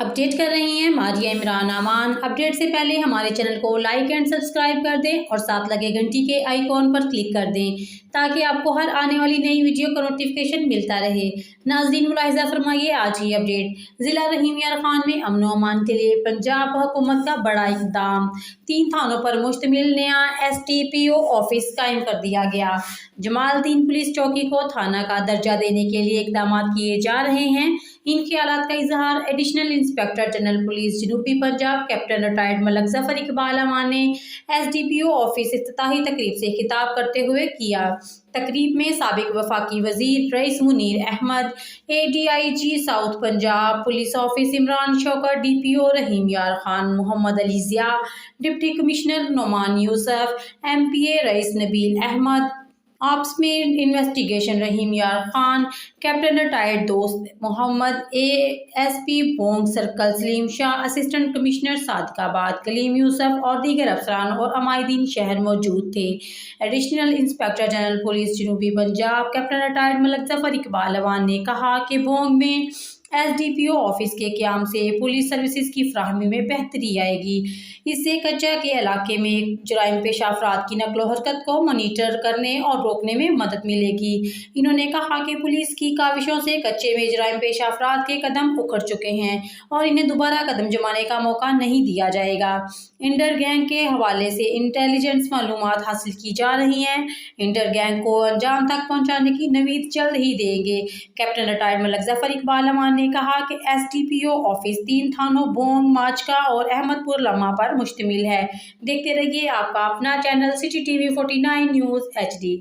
Update कर रही हैं मारिया इमरान अमान। अपडेट से पहले हमारे चैनल को लाइक एंड सब्सक्राइब कर दें और साथ लगे घंटी के आइकॉन पर क्लिक कर दें ताकि आपको हर आने वाली नई वीडियो का नोटिफिकेशन मिलता रहे। नाज़रीन, मुलाहिज़ा फरमाइए आज की अपडेट। ज़िला रहीम यार खान में अमन व अमान के लिए पंजाब हुकूमत का बड़ा इक़दाम। 3 थानों पर मुश्तमिल नया STPO ऑफिस कायम कर दिया गया। जमालदीन पुलिस चौकी को थाना का दर्जा देने के लिए इक़दाम किए जा रहे हैं। इन ख्यालात का इजहार एडिशनल इंस्पेक्टर जनरल पुलिस जनूबी पंजाब कैप्टन रिटायर्ड मलक ज़फ़र इकबाल अमान ने SDPO ऑफिस इफ्तिताही तकरीब से खिताब करते हुए किया। तकरीब में साबिक वफाकी वजीर Rais Munir Ahmad, ADIG south Punjab police office Imran Shaukat, DPO Rahim Yar Khan Muhammad Ali Zia, deputy commissioner Noman Yousuf, MPA Rais Nabeel Ahmad, ops में investigation Rahim Yar Khan, captain retired Dost Muhammad, ASP Bong circle Saleem Shah, assistant commissioner Sadiqabad Kaleem Yousuf और दीगर अफसरान और अमायदीन शहर मौजूद थे। एडिशनल इंस्पेक्टर जनरल पुलिस जनूबी पंजाब कैप्टन रिटायर्ड मलक ज़फ़र इकबाल अमान ने कहा कि बोंग में SDPO ऑफिस के क़याम से पुलिस सर्विसेज की फ्राहमी में बेहतरी आएगी। इससे कच्चा के इलाके में जराइम पेश अफराद की नकलो हरकत को मॉनिटर करने और रोकने में मदद मिलेगी। इन्होंने कहा कि पुलिस की काविशों से कच्चे में जराइम पेश अफराद के कदम उखड़ चुके हैं और इन्हें दोबारा कदम जमाने का मौका नहीं दिया जाएगा। इंटर गैंग के हवाले से इंटेलिजेंस मालूमात हासिल की जा रही हैं। इंटर गैंग को अंजाम तक पहुँचाने की नवीद जल्द ही देंगे। कैप्टन रिटायर्ड मलक ज़फ़र इकबाल अमान ने कहा कि SDPO ऑफिस 3 थानों बोंग, माचका और अहमदपुर लम्हा पर मुश्तमिल है। देखते रहिए आपका अपना channel City TV 49 news HD।